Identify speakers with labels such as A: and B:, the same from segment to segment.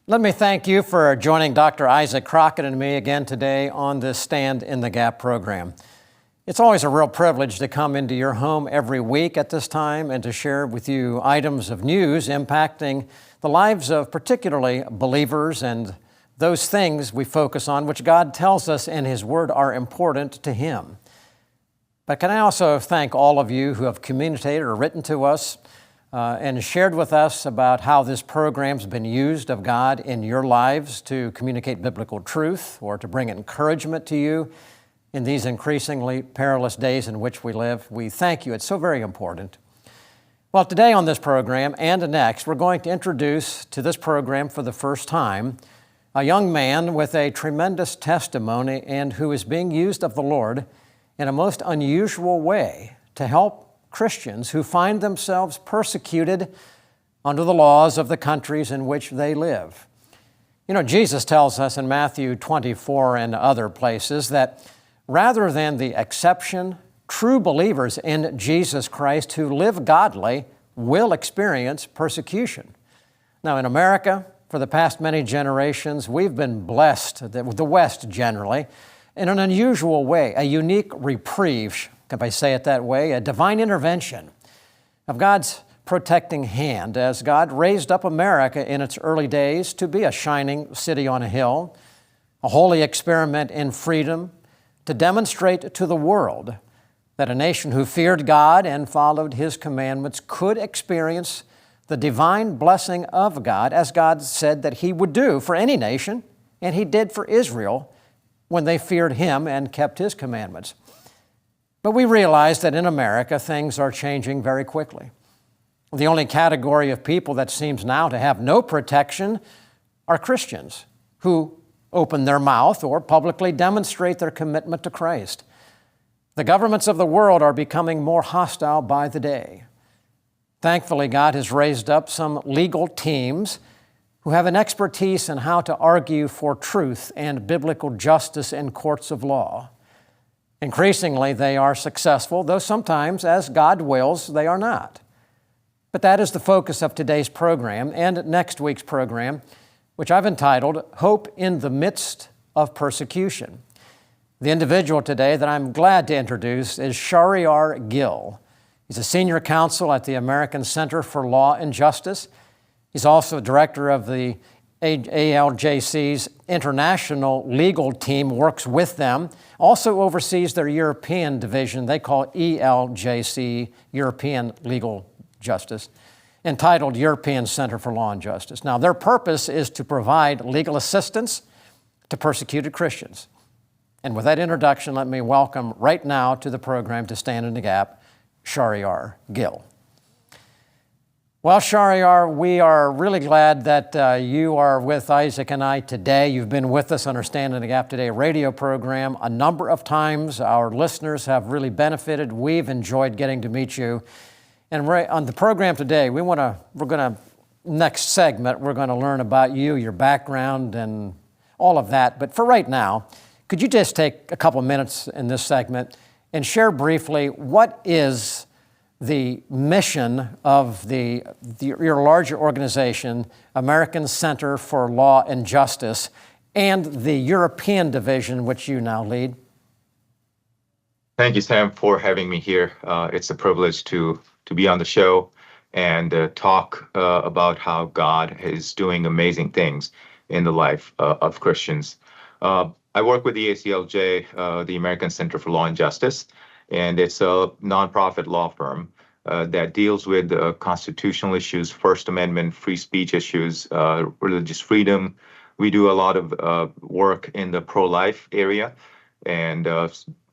A: Let me thank you for joining Dr. Isaac Crockett and me again today on this Stand in the Gap program. It's always a real privilege to come into your home every week at this time and to share with you items of news impacting the lives of particularly believers and those things we focus on which God tells us in His Word are important to Him. But can I also thank all of you who have communicated or written to us and shared with us about how this program's been used of God in your lives to communicate biblical truth or to bring encouragement to you in these increasingly perilous days in which we live. We thank you. It's so very important. Well, today on this program and next, we're going to introduce to this program for the first time a young man with a tremendous testimony and who is being used of the Lord in a most unusual way to help Christians who find themselves persecuted under the laws of the countries in which they live. You know, Jesus tells us in Matthew 24 and other places that rather than the exception, true believers in Jesus Christ who live godly will experience persecution. Now, in America, for the past many generations, we've been blessed, the West generally, in an unusual way, a unique reprieve, if I say it that way, a divine intervention of God's protecting hand as God raised up America in its early days to be a shining city on a hill, a holy experiment in freedom, to demonstrate to the world that a nation who feared God and followed His commandments could experience the divine blessing of God, as God said that He would do for any nation, and He did for Israel when they feared Him and kept His commandments. But we realize that in America, things are changing very quickly. The only category of people that seems now to have no protection are Christians who open their mouth or publicly demonstrate their commitment to Christ. The governments of the world are becoming more hostile by the day. Thankfully, God has raised up some legal teams who have an expertise in how to argue for truth and biblical justice in courts of law. Increasingly, they are successful, though sometimes, as God wills, they are not. But that is the focus of today's program and next week's program, which I've entitled, Hope in the Midst of Persecution. The individual today that I'm glad to introduce is Shaheryar Gill. He's a senior counsel at the American Center for Law and Justice. He's also director of the ALJC's international legal team, works with them, also oversees their European division. They call it ELJC, European Legal Justice, entitled European Center for Law and Justice. Now, their purpose is to provide legal assistance to persecuted Christians. And with that introduction, let me welcome right now to the program to Stand in the Gap, Shaheryar Gill. Well, Shaheryar, we are really glad that you are with Isaac and I today. You've been with us on our Stand in the Gap Today radio program a number of times. Our listeners have really benefited. We've enjoyed getting to meet you. And on the program today, next segment, we're going to learn about you, your background, and all of that. But for right now, could you just take a couple of minutes in this segment and share briefly what is the mission of your larger organization, American Center for Law and Justice, and the European division, which you now lead?
B: Thank you, Sam, for having me here. It's a privilege to be on the show and talk about how God is doing amazing things in the life of Christians. I work with the ACLJ, the American Center for Law and Justice, and it's a nonprofit law firm that deals with constitutional issues, First Amendment, free speech issues, religious freedom. We do a lot of work in the pro-life area, and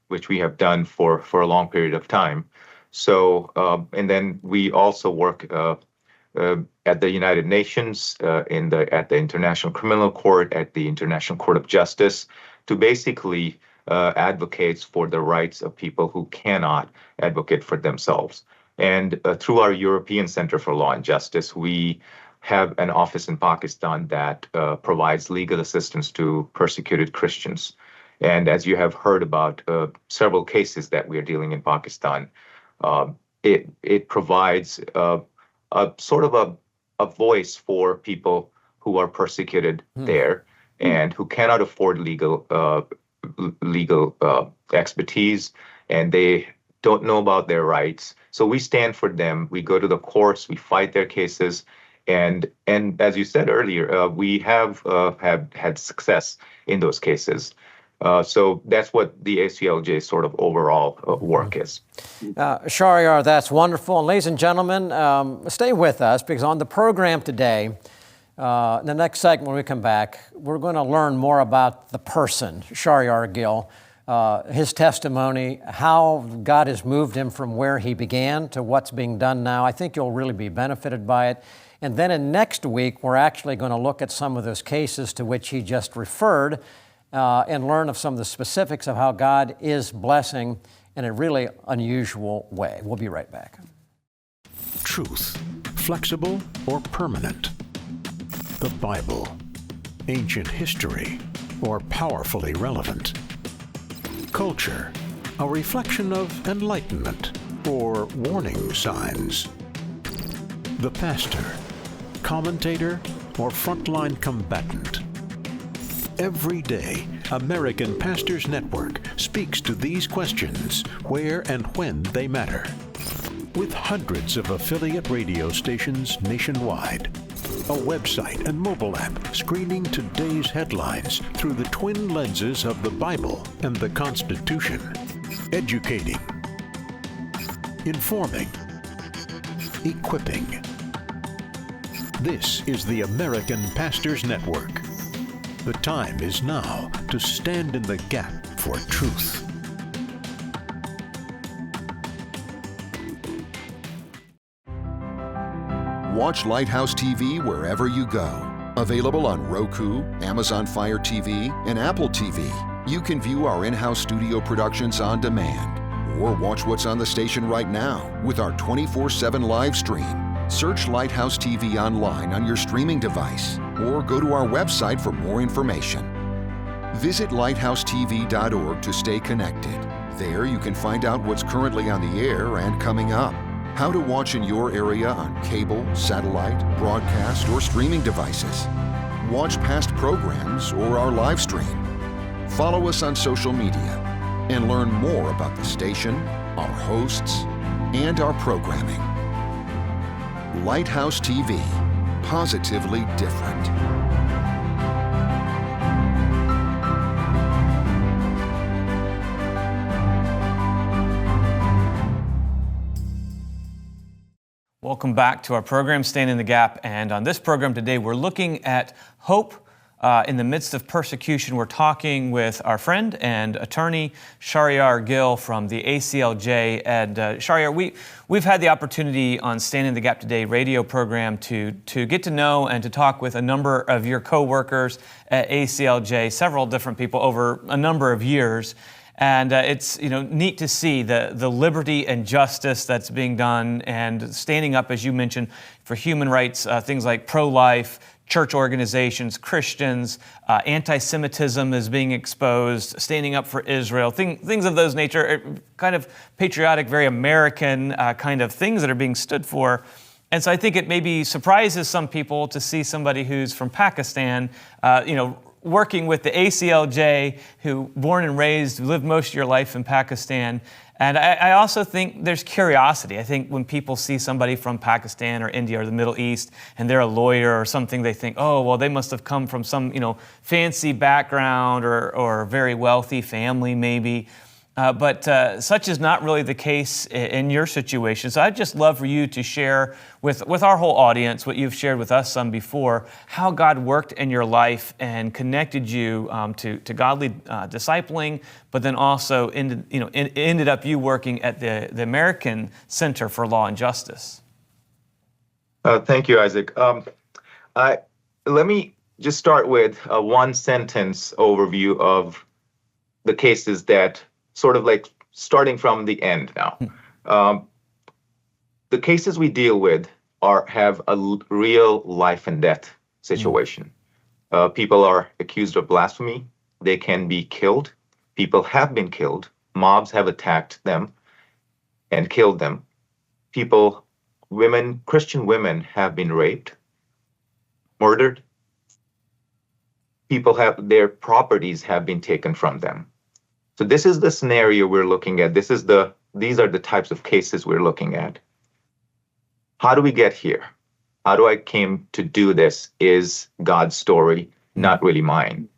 B: which we have done for a long period of time. So, and then we also work at the United Nations, at the International Criminal Court, at the International Court of Justice, to basically advocate for the rights of people who cannot advocate for themselves. And through our European Center for Law and Justice, we have an office in Pakistan that provides legal assistance to persecuted Christians. And as you have heard about several cases that we are dealing in Pakistan, it provides a sort of a voice for people who are persecuted there and who cannot afford legal expertise, and they don't know about their rights. So we stand for them. We go to the courts. We fight their cases, and as you said earlier, we have had success in those cases. So that's what the ACLJ sort of overall work is.
A: Shaheryar, that's wonderful. And ladies and gentlemen, stay with us, because on the program today, in the next segment when we come back, we're going to learn more about the person, Shaheryar Gill, his testimony, how God has moved him from where he began to what's being done now. I think you'll really be benefited by it. And then in next week, we're actually going to look at some of those cases to which he just referred, and learn of some of the specifics of how God is blessing in a really unusual way. We'll be right back.
C: Truth, flexible or permanent? The Bible, ancient history, or powerfully relevant? Culture, a reflection of enlightenment or warning signs? The pastor, commentator, or frontline combatant? Every day, American Pastors Network speaks to these questions where and when they matter. With hundreds of affiliate radio stations nationwide, a website and mobile app screening today's headlines through the twin lenses of the Bible and the Constitution, educating, informing, equipping. This is the American Pastors Network. The time is now to stand in the gap for truth.
D: Watch Lighthouse TV wherever you go. Available on Roku, Amazon Fire TV, and Apple TV. You can view our in-house studio productions on demand, or watch what's on the station right now with our 24/7 live stream. Search Lighthouse TV online on your streaming device, or go to our website for more information. Visit lighthousetv.org to stay connected. There you can find out what's currently on the air and coming up, how to watch in your area on cable, satellite, broadcast, or streaming devices. Watch past programs or our live stream. Follow us on social media and learn more about the station, our hosts, and our programming. Lighthouse TV, positively different.
E: Welcome back to our program, Stand in the Gap. And on this program today, we're looking at hope in the midst of persecution. We're talking with our friend and attorney, Shaheryar Gill from the ACLJ. And Shaheryar, we've had the opportunity on Stand in the Gap Today radio program to get to know and to talk with a number of your co-workers at ACLJ, several different people over a number of years. And it's neat to see the liberty and justice that's being done, and standing up, as you mentioned, for human rights, things like pro-life, church organizations, Christians, anti-Semitism is being exposed, standing up for Israel, things of those nature, kind of patriotic, very American kind of things that are being stood for. And so I think it maybe surprises some people to see somebody who's from Pakistan, working with the ACLJ, who born and raised, lived most of your life in Pakistan. And I also think there's curiosity. I think when people see somebody from Pakistan or India or the Middle East and they're a lawyer or something, they think, oh, well, they must have come from some, fancy background or very wealthy family maybe. But such is not really the case in your situation. So I'd just love for you to share with our whole audience what you've shared with us some before, how God worked in your life and connected you to godly discipling, but then also ended up you working at the American Center for Law and Justice.
B: Thank you, Isaac. Let me just start with a one-sentence overview of the cases that sort of like starting from the end now. The cases we deal with have a real life and death situation. People are accused of blasphemy. They can be killed. People have been killed. Mobs have attacked them and killed them. Christian women have been raped, murdered, people have their properties have been taken from them. So this is the scenario we're looking at. These are the types of cases we're looking at. How do we get here? How do I came to do this is God's story, not really mine.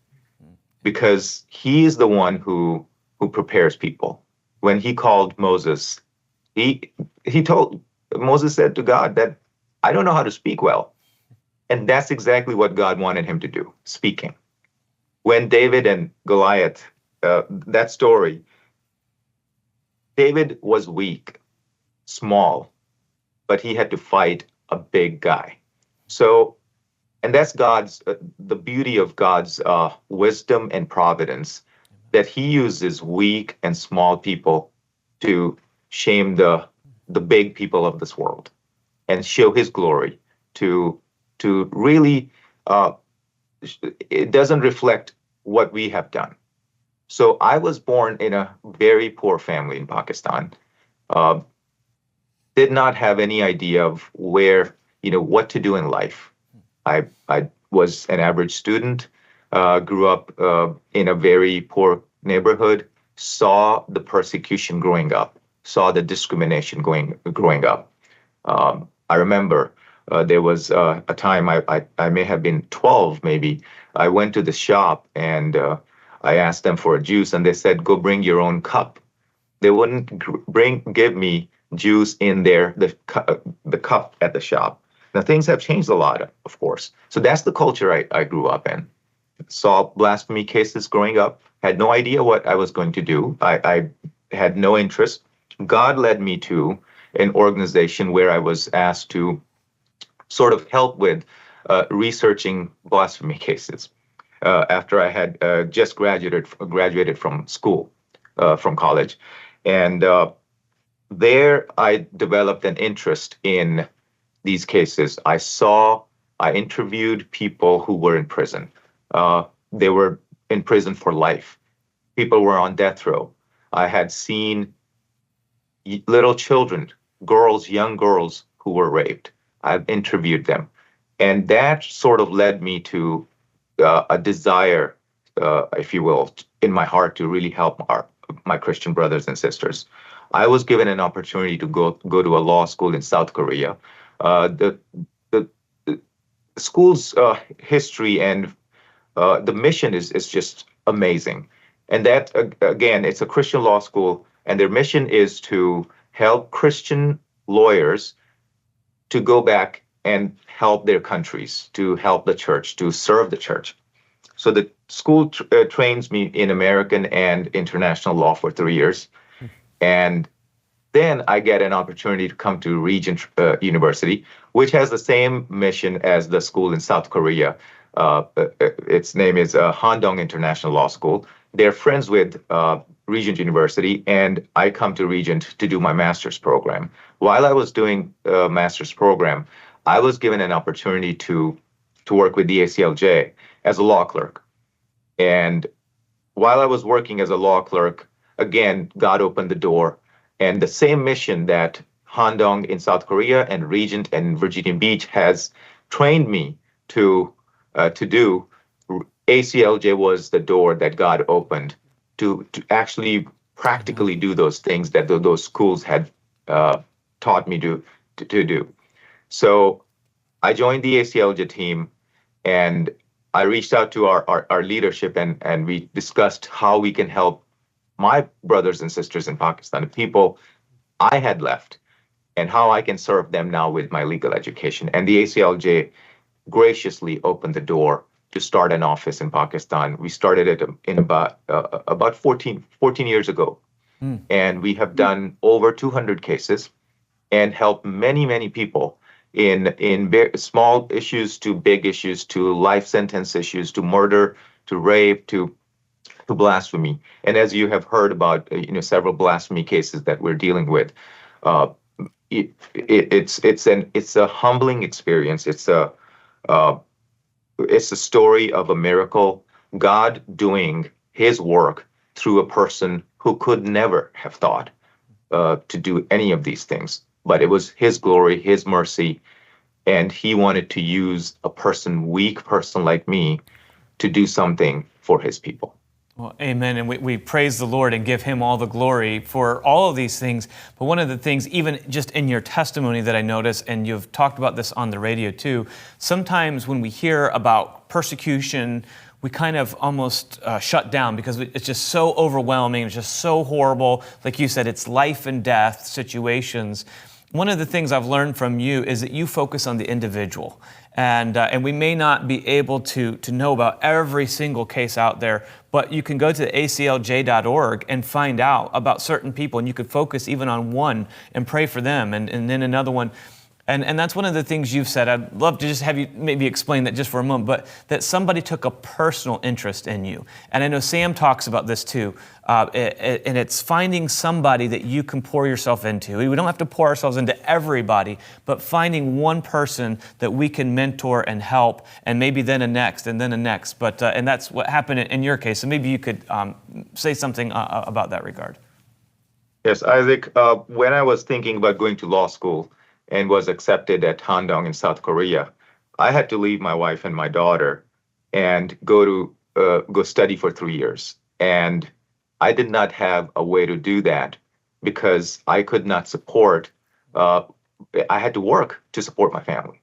B: Because he is the one who prepares people. When he called Moses, Moses said to God that I don't know how to speak well. And that's exactly what God wanted him to do, speaking. When David and Goliath, that story, David was weak, small, but he had to fight a big guy. So, and that's the beauty of God's wisdom and providence, that he uses weak and small people to shame the big people of this world and show his glory to really, it doesn't reflect what we have done. So I was born in a very poor family in Pakistan. Did not have any idea of what to do in life. I was an average student, grew up in a very poor neighborhood, saw the persecution growing up, saw the discrimination growing up. I remember there was a time I may have been 12, maybe. I went to the shop and I asked them for a juice, and they said, "Go bring your own cup." They wouldn't give me juice in the cup at the shop. Now things have changed a lot, of course. So that's the culture I grew up in. Saw blasphemy cases growing up. Had no idea what I was going to do. I had no interest. God led me to an organization where I was asked to sort of help with researching blasphemy cases after I had just graduated from school, from college. And there I developed an interest in these cases. I interviewed people who were in prison. They were in prison for life. People were on death row. I had seen little children, young girls who were raped. I've interviewed them. And that sort of led me to a desire, if you will, in my heart to really help my Christian brothers and sisters. I was given an opportunity to go to a law school in South Korea. The school's history and the mission is just amazing. And that, again, it's a Christian law school, and their mission is to help Christian lawyers to go back and help their countries, to help the church, to serve the church. So the school trains me in American and international law for 3 years. And then I get an opportunity to come to Regent University, which has the same mission as the school in South Korea. Its name is Handong International Law School. They're friends with Regent University, and I come to Regent to do my master's program. While I was doing a master's program, I was given an opportunity to work with the ACLJ as a law clerk. And while I was working as a law clerk, again, God opened the door. And the same mission that Handong in South Korea and Regent and Virginia Beach has trained me to do, ACLJ was the door that God opened to actually practically do those things that those schools had taught me to do. So I joined the ACLJ team, and I reached out to our leadership, and we discussed how we can help my brothers and sisters in Pakistan, the people I had left, and how I can serve them now with my legal education. And the ACLJ graciously opened the door to start an office in Pakistan. We started it in about 14 years ago. And we have done over 200 cases and helped many, many people in very small issues to big issues, to life sentence issues, to murder, to rape, to blasphemy. And as you have heard about, several blasphemy cases that we're dealing with, it's a humbling experience. It's a story of a miracle, God doing his work through a person who could never have thought to do any of these things. But it was his glory, his mercy, and he wanted to use a weak person like me, to do something for his people.
E: Well, amen. And we praise the Lord and give him all the glory for all of these things. But one of the things, even just in your testimony that I notice, and you've talked about this on the radio too, sometimes when we hear about persecution, we kind of almost shut down because it's just so overwhelming. It's just so horrible. Like you said, it's life and death situations. One of the things I've learned from you is that you focus on the individual. And we may not be able to know about every single case out there, but you can go to aclj.org and find out about certain people, and you could focus even on one and pray for them, and then another one. And that's one of the things you've said. I'd love to just have you maybe explain that just for a moment, but that somebody took a personal interest in you. And I know Sam talks about this too, and it's finding somebody that you can pour yourself into. We don't have to pour ourselves into everybody, but finding one person that we can mentor and help, and maybe then a next, and then a next. But and that's what happened in your case. So maybe you could say something about that regard.
B: Yes, Isaac, when I was thinking about going to law school, and was accepted at Handong in South Korea, I had to leave my wife and my daughter and go study for 3 years. And I did not have a way to do that because I could not support, I had to work to support my family.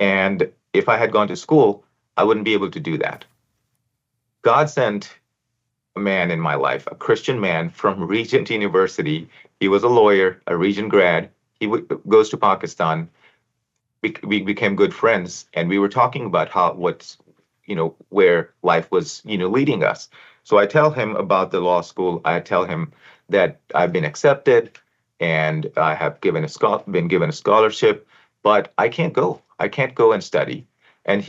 B: And if I had gone to school, I wouldn't be able to do that. God sent a man in my life, a Christian man from Regent University. He was a lawyer, a Regent grad. He goes to Pakistan. We became good friends, and we were talking about where life was, leading us. So I tell him about the law school. I tell him that I've been accepted, and I have been given a scholarship, but I can't go. I can't go and study. And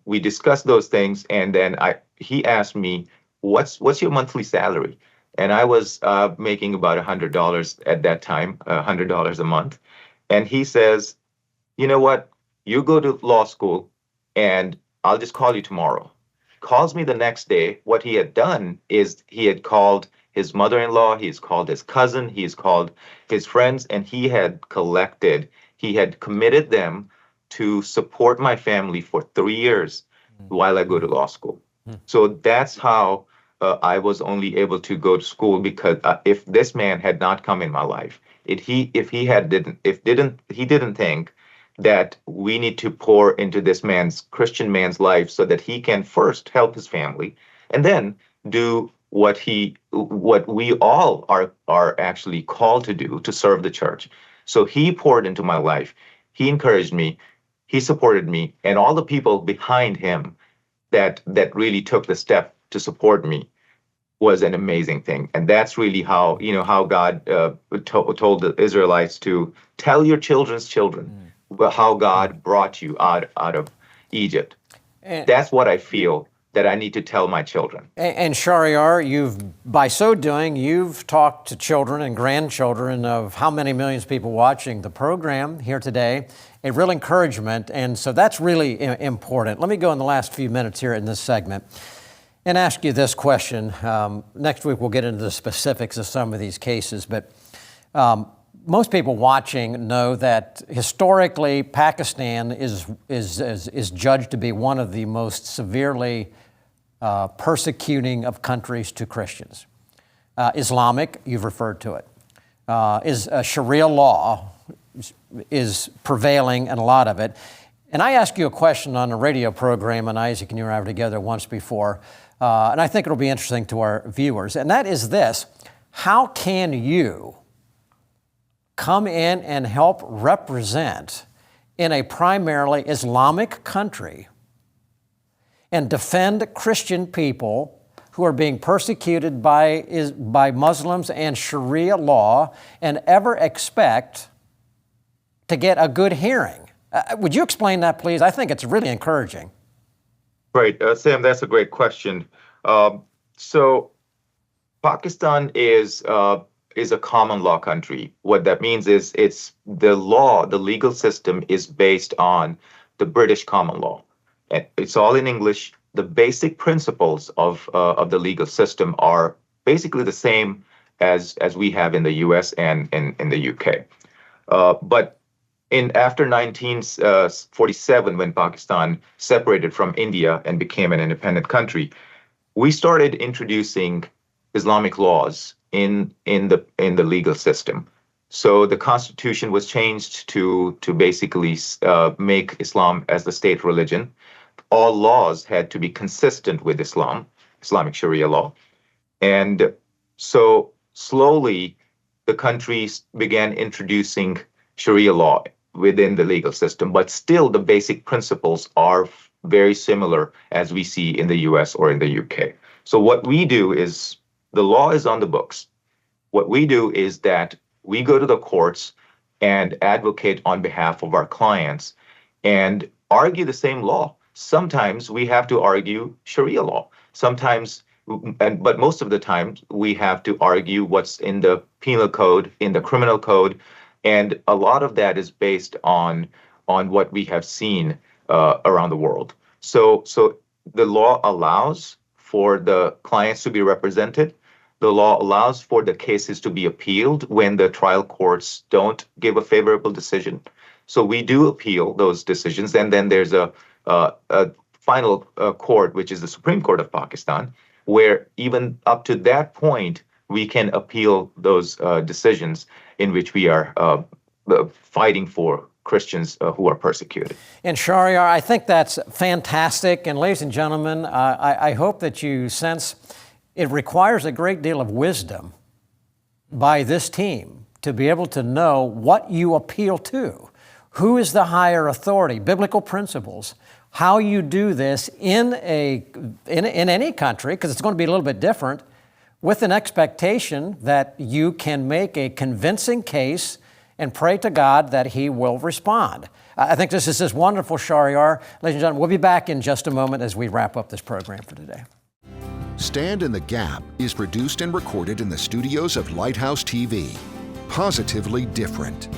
B: we discussed those things, and then he asked me, "What's your monthly salary?" And I was making about $100 at that time, $100 a month. And he says, "You know what? You go to law school and I'll just call you tomorrow." Calls me the next day. What he had done is he had called his mother-in-law, he's called his cousin, he's called his friends, and he had committed them to support my family for 3 years while I go to law school. So that's how I was only able to go to school, because if this man had not come in my life, he didn't think that we need to pour into this Christian man's life so that he can first help his family and then do what we all are actually called to do, to serve the church. So he poured into my life. He encouraged me. He supported me, and all the people behind him that really took the step to support me was an amazing thing. And that's really how God told the Israelites to tell your children's children how God brought you out of Egypt. And that's what I feel that I need to tell my children.
A: And Shaheryar, by so doing, you've talked to children and grandchildren of how many millions of people watching the program here today, a real encouragement. And so that's really important. Let me go in the last few minutes here in this segment and ask you this question. Next week, we'll get into the specifics of some of these cases, but most people watching know that historically, Pakistan is judged to be one of the most severely persecuting of countries to Christians. Islamic, you've referred to it, is Sharia law is prevailing in a lot of it. And I asked you a question on a radio program, and Isaac and you and I were together once before, and I think it'll be interesting to our viewers, and that is this: how can you come in and help represent in a primarily Islamic country and defend Christian people who are being persecuted by Muslims and Sharia law and ever expect to get a good hearing? Would you explain that, please? I think it's really encouraging.
B: Right, Sam, that's a great question. So Pakistan is a common law country. What that means is the legal system is based on the British common law. It's all in English. The basic principles of the legal system are basically the same as we have in the U.S. and in the U.K. But after 1947, when Pakistan separated from India and became an independent country, we started introducing Islamic laws in the legal system. So the constitution was changed to basically make Islam as the state religion. All laws had to be consistent with Islamic Sharia law. And so slowly the countries began introducing Sharia law within the legal system, but still the basic principles are very similar as we see in the US or in the UK. So what we do is, the law is on the books. What we do is that we go to the courts and advocate on behalf of our clients and argue the same law. Sometimes we have to argue Sharia law. Sometimes, but most of the time, we have to argue what's in the penal code, in the criminal code, and a lot of that is based on what we have seen around the world. So the law allows for the clients to be represented. The law allows for the cases to be appealed when the trial courts don't give a favorable decision. So we do appeal those decisions, and then there's a final court, which is the Supreme Court of Pakistan, where even up to that point, we can appeal those decisions in which we are fighting for Christians who are persecuted.
A: And Shaheryar, I think that's fantastic. And ladies and gentlemen, I hope that you sense it requires a great deal of wisdom by this team to be able to know what you appeal to. Who is the higher authority? Biblical principles. How you do this in any country, because it's going to be a little bit different, with an expectation that you can make a convincing case and pray to God that He will respond. I think this is just wonderful, Shaheryar. Ladies and gentlemen, we'll be back in just a moment as we wrap up this program for today.
D: Stand in the Gap is produced and recorded in the studios of Lighthouse TV. Positively different.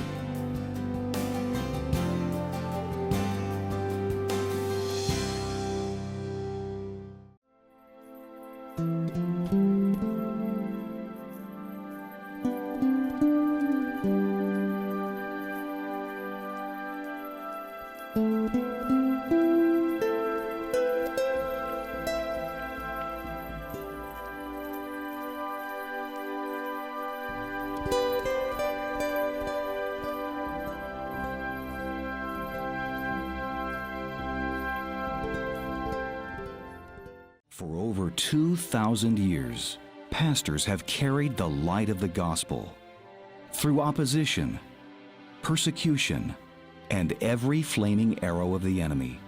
F: For over 2,000 years, pastors have carried the light of the gospel through opposition, persecution, and every flaming arrow of the enemy.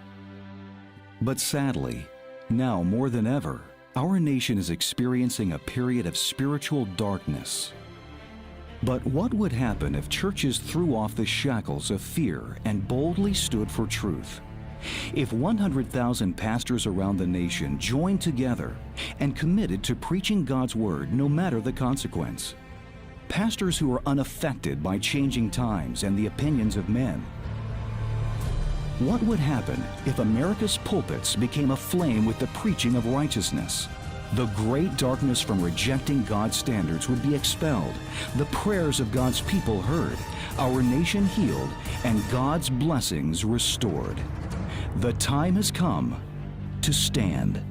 F: But sadly, now more than ever, our nation is experiencing a period of spiritual darkness. But what would happen if churches threw off the shackles of fear and boldly stood for truth? If 100,000 pastors around the nation joined together and committed to preaching God's word no matter the consequence, pastors who are unaffected by changing times and the opinions of men, what would happen if America's pulpits became aflame with the preaching of righteousness? The great darkness from rejecting God's standards would be expelled, the prayers of God's people heard, our nation healed, and God's blessings restored. The time has come to stand.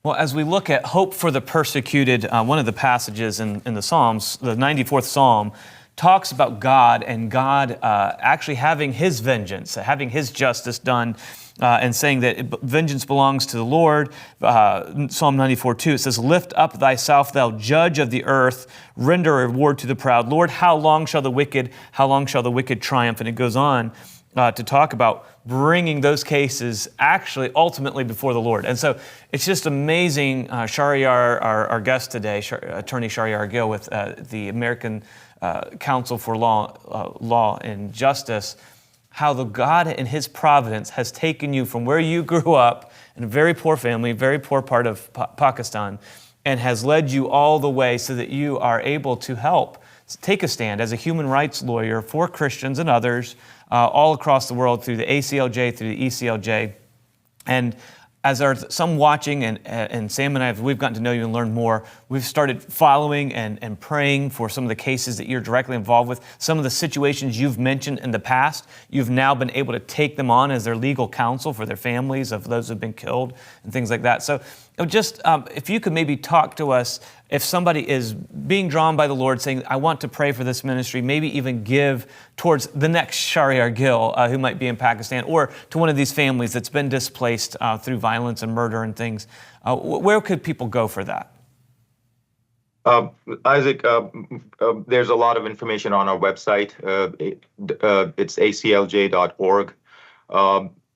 E: Well, as we look at hope for the persecuted, one of the passages in the Psalms, the 94th Psalm, talks about God and God actually having His vengeance, having His justice done, and saying that vengeance belongs to the Lord. Psalm 94:2, it says, "Lift up thyself, thou judge of the earth, render a reward to the proud. Lord, how long shall the wicked triumph?" And it goes on to talk about bringing those cases actually ultimately before the Lord. And so it's just amazing. Shaheryar, our guest today, Attorney Shaheryar Gill with the American counsel for law and justice, how the God in His providence has taken you from where you grew up in a very poor family, very poor part of Pakistan, and has led you all the way so that you are able to help take a stand as a human rights lawyer for Christians and others all across the world through the ACLJ, through the ECLJ. And as some watching, and Sam and I, we've gotten to know you and learn more, we've started following and praying for some of the cases that you're directly involved with. Some of the situations you've mentioned in the past, you've now been able to take them on as their legal counsel for their families of those who've been killed and things like that. So just if you could maybe talk to us, if somebody is being drawn by the Lord saying, I want to pray for this ministry, maybe even give towards the next Shaheryar Gill who might be in Pakistan, or to one of these families that's been displaced through violence and murder and things, where could people go for that?
B: Isaac, there's a lot of information on our website. It's aclj.org.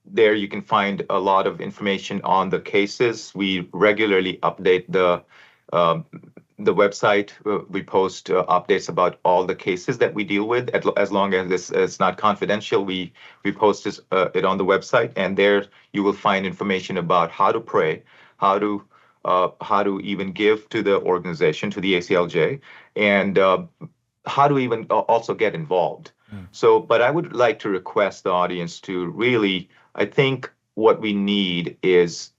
B: There you can find a lot of information on the cases. We regularly update the website. We post updates about all the cases that we deal with. As long as it's not confidential, we post it on the website, and there you will find information about how to pray, how to even give to the organization, to the ACLJ, and how to even also get involved. So, but I would like to request the audience to really, I think what we need is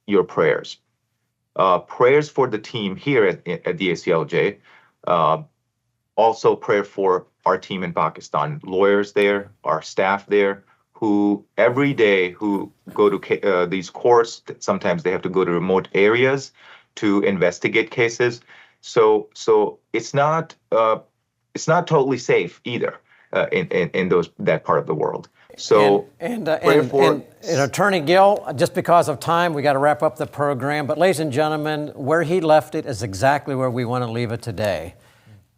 B: your prayers. Prayers for the team here at the ACLJ. Also prayer for our team in Pakistan, lawyers there, our staff there, who every day who go to these courts. Sometimes they have to go to remote areas to investigate cases. So it's not totally safe either in that part of the world. So
A: and Attorney Gill, just because of time, we got to wrap up the program. But ladies and gentlemen, where he left it is exactly where we want to leave it today.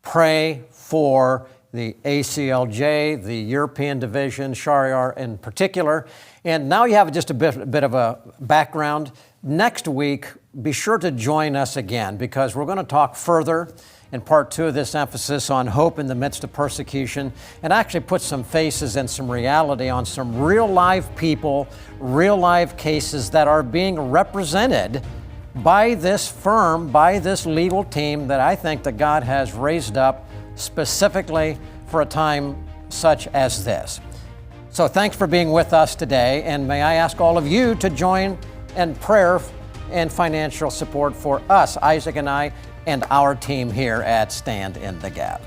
A: Pray for the ACLJ, the European Division, Shaheryar in particular. And now you have just a bit of a background. Next week, be sure to join us again, because we're going to talk further in part 2 of this emphasis on hope in the midst of persecution, and actually put some faces and some reality on some real live people, real live cases that are being represented by this firm, by this legal team that I think that God has raised up specifically for a time such as this. So thanks for being with us today, and may I ask all of you to join in prayer and financial support for us, Isaac and I, and our team here at Stand in the Gap.